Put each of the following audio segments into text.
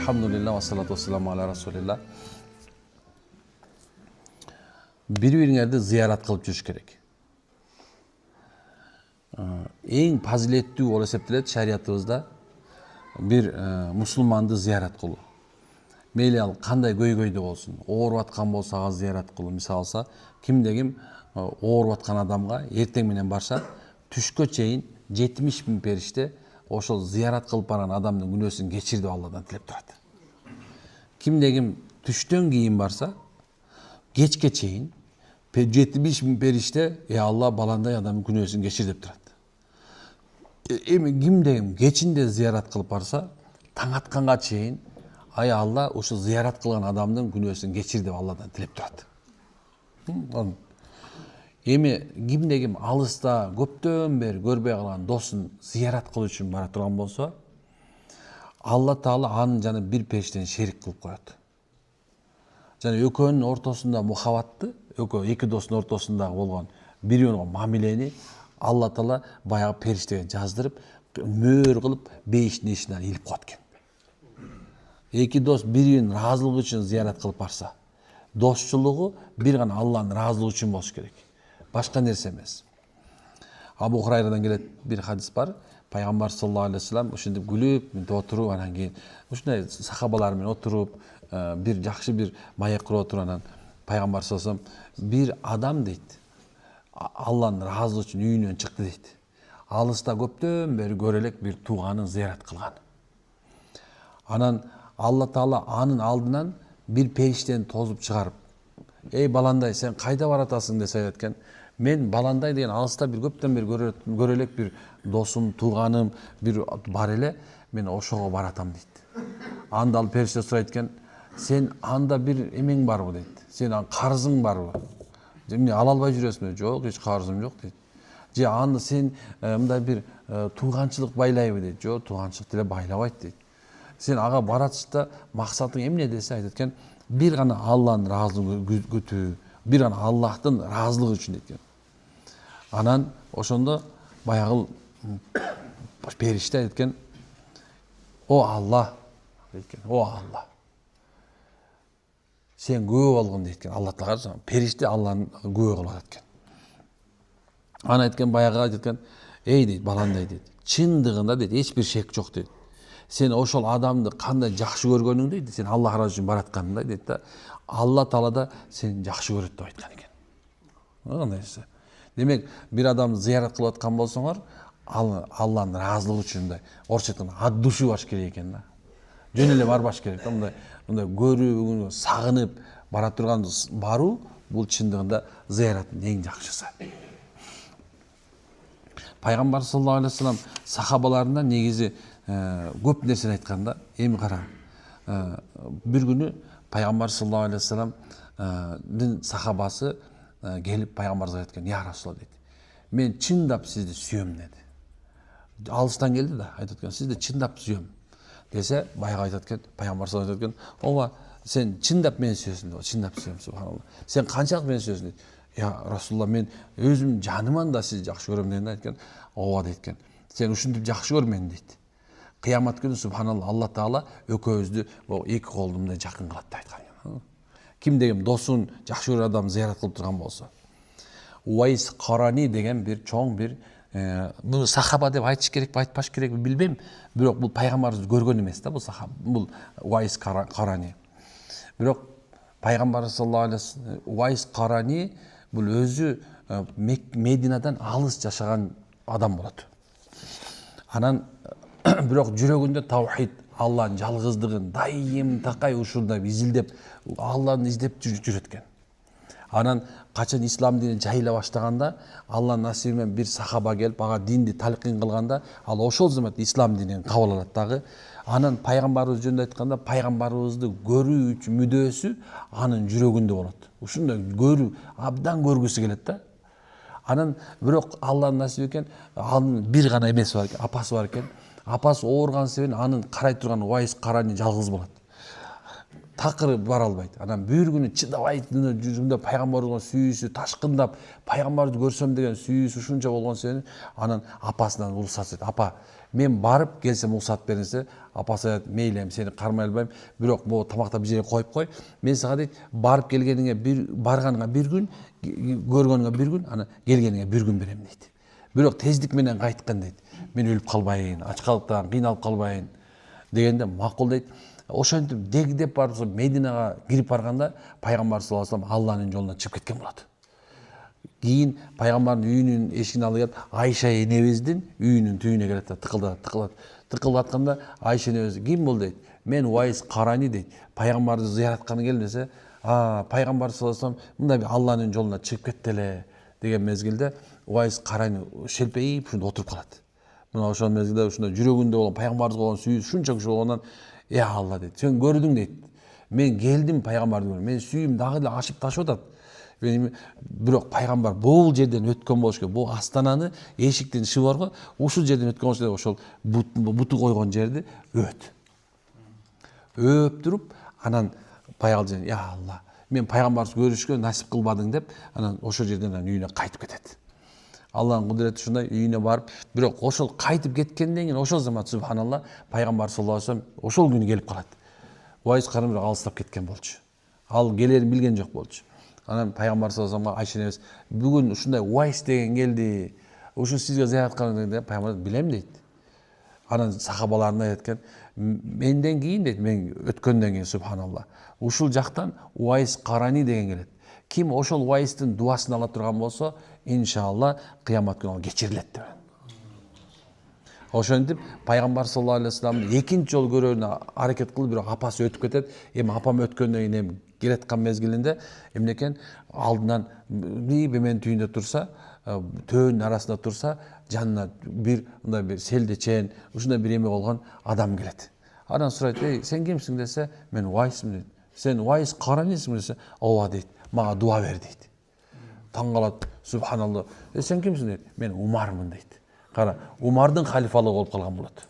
Elhamdülillah ve salatu vesselamu ala Resulillah. Bir-biringерди ziyaret kılıp жүрүш керек. Эң фазилеттүү болуп эсептелет шариятыбызда бир мусулманды зиярат кылуу. Мейли ал кандай көйгөйдө болсун, ооруп аткан болсо ага зиярат кылуу. Мисалы алса, кимде ким ооруп аткан адамга эртең менен барса, түшкө чейин 70.000 периште ошол зиярат кылып барган адамдын күнөөсүн кечир деп Алладан тилеп турат. Кимде ким түштөн кийин барса, кечке чейин 70.000 периште Алла баландай адамдын күнөөсүн кечир деп турат. Эми кимде ким кечинде зиярат кылып барса, таң атканга чейин ай Алла ошо зиярат кылган адамдын күнөөсүн кечир деп Алладан тилеп турат. Эми кимде ким алыста көптөн бери көрбөй калган досун зиярат кылуу үчүн бара турган болсо, Алла Таала анын жана бир периштени шерик кылып коет. Жана экөөнүн ортосунда мухабатты, эки достун ортосунда болгон бири-бирine мамилени Алла Таала баягы периштеге жаздырып, мөөр кылып бейиштин эшине илип коет экен. Эки дос биринин ыраазылыгы үчүн зиярат кылып барса, досчулугу бир гана Алланын ыраазылыгы үчүн болуш керек. Башка нерсе эмес. Абу Хурайрадан келет бир хадис бар. Пайгамбар саллаллаху алейхи вассалам ушинтип күлүп, мынтип отуруп, анан кийин ушундай сахабалар менен отуруп, бир жакшы бир маек куруп отуруп, анан Пайгамбар саллаллаху алейхи вассалам бир адам дейт, Алланын ыраазылыгы үчүн үйүнөн чыкты дейт. Алыста көптөн бери көрө элек бир тууганын зиярат кылган. Анан Алла Таала анын алдынан бир периштени тозуп чыгарып, "Эй баландай, сен кайда баратасың?" деп айтат экен. "Мен баландай деген алыста бир көптөн бери көрө элек бир досум, тууганым бир бар эле, мен ошого баратам" дейт. Анда ал периште сурайт экен, "Сен анда бир эмең барбы?" дейт. "Сен карызың барбы?" "Эмне ала албай жүрөсүңбү?" "Жок, эч карызым жок" дейт. "Же анда сен мындай бир тууганчылык байлайбы?" дейт. "Жок, тууганчылык деле байлабайт" дейт. "Сен ага баратышта максатың эмне?" десе, айтат экен, "Бир гана Алланын ыраазылыгын күтүү, бир гана Аллахтын ыраазылыгы үчүн" дейт экен. Анан ошондо баягы периште айтат экен, "О Алла" дейт экен. "О Алла. Сен күбө болгун" дейт экен. Алла Таала периште Алланы күбө кылып атат экен. Аны айткан баягы айтат экен, "Эй" дейт, "баландай" дейт. "Чындыгында" дейт, "эч бир шек жок" дейт. "Сен ошол адамды кандай жакшы көргөнүң" дейт, "Сен Аллах ыраазы үчүн баратканыңда" дейт да, "Алла Таала да сени жакшы көрөт" деп айткан экен. Кандай нерсе. Демек, бир адамды зиярат кылып аткан болсоңор, Алланын ыраазылыгы үчүн мындай орусча айтканда ат душу баш керек экен да. Жөн эле барбаш керек да, мындай көрүп, сагынып бара турган баруу, бул чындыгында зияраттын эң жакшысы. Пайгамбар саллаллаху алейхи вассалам сахабаларына негизи көп нерсени айтканда, эми кара. Бир күнү Пайгамбар саллаллаху алейхи вассаламдын сахабасы келип пайгамбарга айтат экен, "Я Расул" дейт. "Мен чындап сизди сүйөм" деди. Алыстан келди да, айтат экен, "Сизди чындап сүйөм" десе, баягы айтат экен, пайгамбар саллаллаху алейхи вассалам айтат экен, "Ооба, сен чындап мени сүйөсүң" деп. "Чындап сүйөм, субханалла. Сен канчалык мени сүйөсүң" дейт. "Я Расулулла, мен өзүм жаныман да сизди жакшы көрөм" дегенде айткан, "Ооба" дейт экен. "Сен ушинтип жакшы көр мени" дейт. "Кыямат күнү субханалла, Алла Таала экөөбүздү эки колду мындай жакын кылат" деп айткан. Кимде ким досун жакшы көргөн адам зиярат кылып турган болсо. Уайс Карани деген бир чоң бир бул сахаба деп айтыш керекпи, айтпаш керекпи билбейм. Бирок бул пайгамбарыбыз көргөн эмес да, бул сахаба. Бул Уайс Карани. Бирок пайгамбар саллаллаху алейхи вассалам Уайс Карани бул өзү Мединадан алыс жашаган адам болот. Анан бирок жүрөгүндө таухид, Алланын жалгыздыгын дайым такай ушундай изилдеп, Алланы издеп жүрөт экен. Анан качан ислам дини жайыла баштаганда, Алланын насиби менен бир сахаба келип, ага динди талкин кылганда, ал ошол замат ислам динин кабыл алат дагы. Анан пайгамбарыбыз жөнүндө айтканда, пайгамбарыбызды көрүү үчүн мүдөөсү анын жүрөгүндө болот. Ушундай көрүү, абдан көргүсү келет да. Анан бирок Алланын насиби экен, анын бир гана эмеси бар экен, апасы бар экен. Апасы ооруган себептен анын карай турган Уайс Карани жалгыз болот. такыры бара албайт. Анан бир күнү чыдабай жүзүмдө пайгамбарыбыздын сүйүүсү ташкындап, пайгамбарды көрсөм деген сүйүүсү ушунча болгон сен анан апасынан уруксат сурайт. Апа, мен барып келсем уруксат бериңиз. Апасы айтат, мейли, эми сени кармай албайм, бирок могу тамакта бир жерге коюп кой. Мен сага дейт, барып келгениңе барганыңа бир күн, көргөнүңө бир күн, анан келгениңе бир күн берем дейт. Бирок тездик менен кайткын дейт. Мен өлүп калбайын, ачкалыктан кыйналып калбайын дегенде макул дейт. Ошентип дегдеп барып Мединага кирип барганда пайгамбар саллаллаху алейхи вассалам Алланын жолуна чыгып кеткен болот. Кийин пайгамбардын үйүнүн эшигин алып Айша энебиздин үйүнүн түбүнө келет да тыркылдатканда Айша энебиз ким бул дейт. Мен Уайс Карани дейт. Пайгамбарды зыяратканы келдим десе, пайгамбар саллаллаху алейхи вассалам мындай бир Алланын жолуна чыгып кетти эле деген мезгилде Уайс Карани шелпейип ушунда отуруп калат. Мына ошол мезгилде ушунда жүрөгүндө болгон пайгамбарга болгон сүйүү шунча күчтүү болгондон, Алла дейт, сен көрдүң дейт. Мен келдим пайгамбарды көрүп, мен сүйүүм дагы эле ашып ташып атат. Бирок пайгамбар бул жерден өткөн болуш керек. Бул астананы эшиктин иши барго, ушул жерден өткөн болуш керек. Ошол буту койгон жерди өп туруп, анан пайгамбар, Алла, мен пайгамбарды көрүшкө насип кылбадың деп, анан ошол жерден үйүнө кайтып кетет. Алланын кудурети ушундай, үйүнө барып, бирок ошол кайтып кеткенден кийин ошол замат субханалла пайгамбар саллаллаху алейхи вассалам ошол күнү келип калат. Уайс Карани алыстап кеткен болчу. Ал келерин билген жок болчу. Анан пайгамбар саллаллаху алейхи вассалам Айша энебиз, бүгүн ушундай Уайс деген келди. Ушу сизге зыярат кылган деп пайгамбар билем дейт. Анан сахабаларына айтат экен, менден кийин дейт, мен өткөндөн кийин субханалла, ушул жактан Уайс Карани деген келет. Ким ошол Уайстын дуасын ала турган болсо, иншалла кыямат күнү ал кечирилет деп. Ошентип пайгамбар саллаллаху алейхи вассаламды экинчи жолу көрүүнө аракет кылып, бирок апасы өтүп кетет. Эми апам өткөндөн кийин эми келаткан мезгилинде эмнекен алдынан менин түйүндө турса, төөнүн арасында турса, жанына бир мындай бир селдечен, ушундай бир эме болгон адам келет. Анан сурайт, сен кимсиң десе, мен Уайсмын дейт. Сен Уайс Каранисиң десе, ооба дейт. Мага дуа бер дейт. Таң калат, субханалла. Сен кимсиң дейт. Мен Умармын дейт. Кара, Умардын халифалыгы болуп калган болот.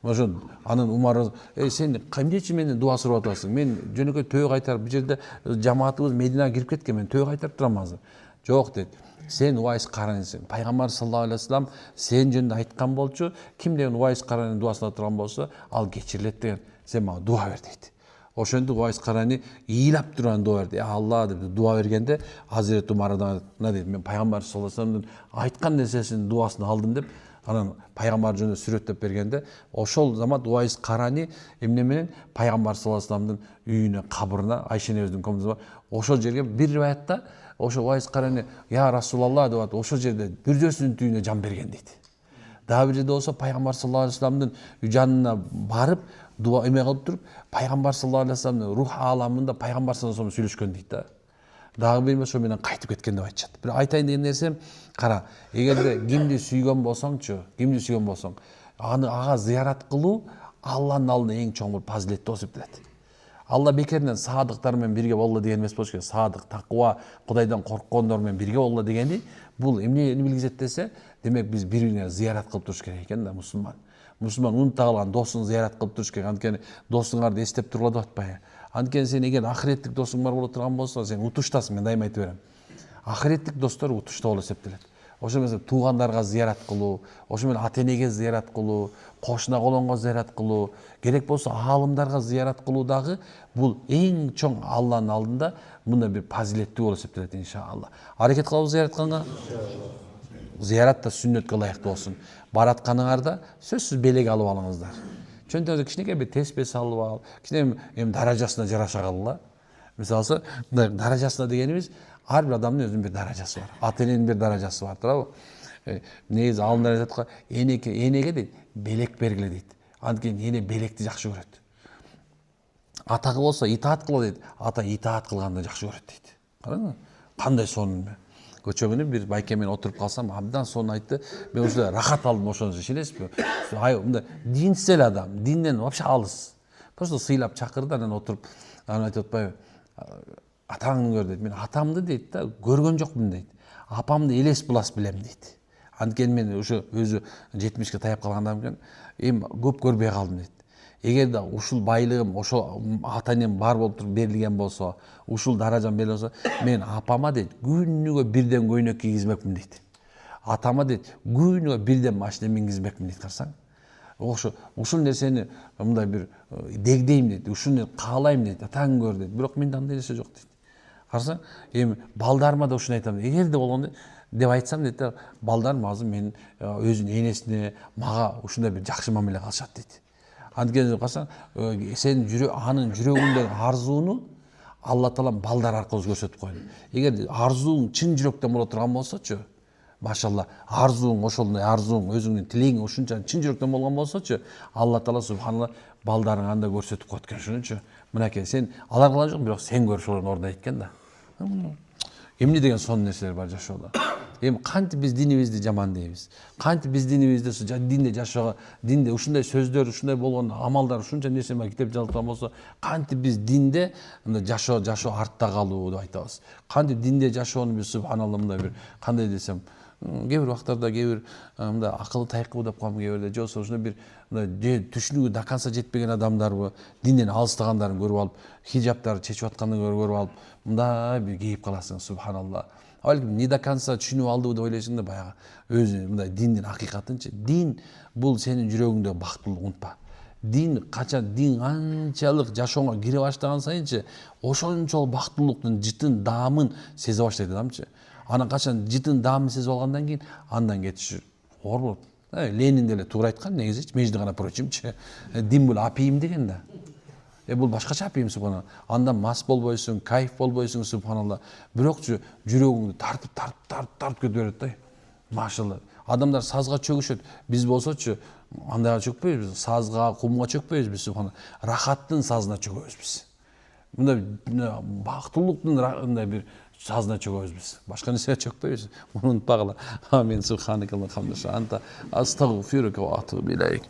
Ошо анын Умар, сен эмне үчүн менден дуа сурап атасың? Мен жөнөкөй төө кайтарып, бир жерде жамаатыбыз Мединага кирип кеткен, мен төө кайтарып турам азыр. Жок дейт. Сен Уайс Каранисиң. Пайгамбар саллаллаху алейхи вассалам сен жөнүндө айткан болчу, ким деген Уайс Каранинин дуасын турган болсо, ал кечирилет деген. Сен мага дуа бер дейт. Ошентип Уайс Карани ыйлап турган дуа берди. Алла деп дуа бергенде Азирет Умардан дейт, мен пайгамбар саллаллаху алейхи вассаламдын айткан нерсесинин дуасын алдым деп, анан пайгамбар жөнүндө сүрөттөп бергенде, ошол замат Уайс Карани эмне менен пайгамбар саллаллаху алейхи вассаламдын үйүнө, кабырына, Айша энебиздин комнатасына, ошол жерге бир риваятта ошо Уайс Карани, я Расулалла деп атып, ошол жерде бүрдөсүнүн түбүнө жан берген дейт. Дагы бир жерде болсо пайгамбар саллаллаху алейхи вассаламдын жанына барып, дуа эме кылып туруп, пайгамбар саллаллаху алейхи вассаламдын рух ааламында пайгамбар саллаллаху алейхи вассалам сүйлөшкөн дейт да. Дагы бир ошо менен кайтып кеткен деп айтышат. Бир айтайын деген нерсем, кара, эгерде кимди сүйгөн болсоң, ага зыярат кылуу Алланын алдында эң чоң бир фазилеттүү болуп эсептелет. Алла бекеринен садыктар менен бирге болду деген эмес болуш керек. Садык, таква, Кудайдан корккондор менен бирге болду дегени, бул эмнени билгизет десе, демек биз бири-бирине зыярат кылып туруш керек экен да, мусулман. Мусулман унута калган досун зыярат кылып туруш керек. Анткени досуңарды эстеп тургула деп атпайбы? Анткени сен эгер ахиреттик досуң бар боло турган болсо, сен утуштасың, мен дайыма айтып берем. Ахиреттик достор утушта болуп эсептелет. Ошо менен туугандарга зыярат кылуу, ошо менен ата-энеге зыярат кылуу, кошуна колонго зыярат кылуу, керек болсо аалымдарга зыярат кылуу дагы бул эң чоң Алланын алдында мындай бир фазилеттүү болуп эсептелет иншалла. Аракет кылабыз зыярат кылганга. Зыярат да сүннөткө ылайыктуу болсун. Баратканыңарда сөзсүз белек алып алыңыздар. Чөнтөдө кичинекей бир теспе салып ал, кичине эми даражасына жараша калгыла. Мисалы, мындай даражасына дегенибиз, ар бир адамдын өзүнүн бир даражасы бар. Ата-эненин бир даражасы бар, туурабы? Негизи алымдар айтат, энеге дейт, белек бергиле дейт. Анткени эне белекти жакшы көрөт. Атага болсо итаат кыла дейт, ата итаат кылганды жакшы көрөт дейт. Караңыз, кандай сонун. Көчө күнү бир байке менен отуруп калсам, абдан сонун айтты. Мен ушундай рахат алдым ошондо, ишенесизби? Мындай динсел адам, динден вообще алыс. Просто сыйлап чакырды, анан отуруп, анан айтып атпайбы? Атаңды көр дейт. Мен атамды дейт да, көргөн жокмун дейт. Апамды элес булас билем дейт. Анткени мен ошо өзү 70ке таяп калган адам экен, эми көп көрбөй калдым дейт. эгерде ушул байлыгым ошо ата энем бар болуп туруп берилген болсо, ушул даражам берилген болсо, мен апама дейт күнүгө бирден көйнөк кийгизмекмин дейт. Атама дейт күнүгө бирден машина мингизмекмин дейт, карасаң. Ушул нерсени мындай бир дегдейм дейт, ушуну каалайм дейт, таң көр дейт. Бирок менде андай нерсе жок дейт. Карасаң, эми балдарыма да ушуну айтам. Эгерде болгондо деп айтсам дейт, балдарым азыр менин өзүнүн энесине, мага ушундай бир жакшы мамиле кылышат дейт. Анткени карасаң, сенин анын жүрөгүндөгү арзууну Алла Таала балдар аркылуу көрсөтүп койду. Эгер арзууң чын жүрөктөн боло турган болсочу, машалла, арзууң ошондой арзууң, өзүңдүн тилегиң ушунча чын жүрөктөн болгон болсочу, Алла Таала субханалла балдарыңа анда көрсөтүп коет экен. Ошонучу мынакей сен алар кыла жок, бирок сен көр ошолордун ордуна экен да. Эмне деген сонун нерселер бар жашоодо. Эми кантип биз динибизди жаман дейбиз? Кантип биз динибизде динде жашоого, динде ушундай сөздөр, ушундай болгон амалдар, ушунча нерсе бар китеп жазылган болсо, кантип биз динде жашоо артта калуу деп айтабыз? Кантип динде жашоону биз субханалла мындай бир кандай десем, кээ бир убактарда кээ бир мындай акылы тайкыбы деп коем, кээ бирде же болбосо ушундай бир түшүнүгү до конца жетпеген адамдарбы, динден алыстагандарын көрүп алып, хиджабтарды чечип аткандарын көрүп алып, мындай бир кейип каласың, субханалла. Балким не до конца түшүнүп алдыбы деп ойлойсуң да, баягы өзү мындай диндин акыйкатынчы. Дин бул сенин жүрөгүңдөгү бактылык, унутпа. Дин канчалык жашооңо кире баштаган сайынчы ошончолук бактылыктын жытын даамын сезе баштайт адамчы. Анан качан жытын даамын сезип алгандан кийин андан кетиш оор болот. Ленин деле туура айткан негизи, между гана прочимчи. Дин бул апийим деген да. Бул башкача апийим, субханалла. Андан мас болбойсуң, кайф болбойсуң, субханалла. Бирокчу жүрөгүңдү тартып кетип берет да. Машалла. Адамдар сазга чөгүшөт. Биз болсочу андайга чөкпөйбүз. Сазга, кумга чөкпөйбүз биз, субханалла. Рахаттын сазына чөгөбүз биз. Мындай бактылыктын мындай бир сазына чөгөбүз биз. Башка нерсеге чөкпөйбүз. Муну унутпагыла. Амин. Субханакаллаху ва бихамдика. Анта астагфирука ва атубу илейк.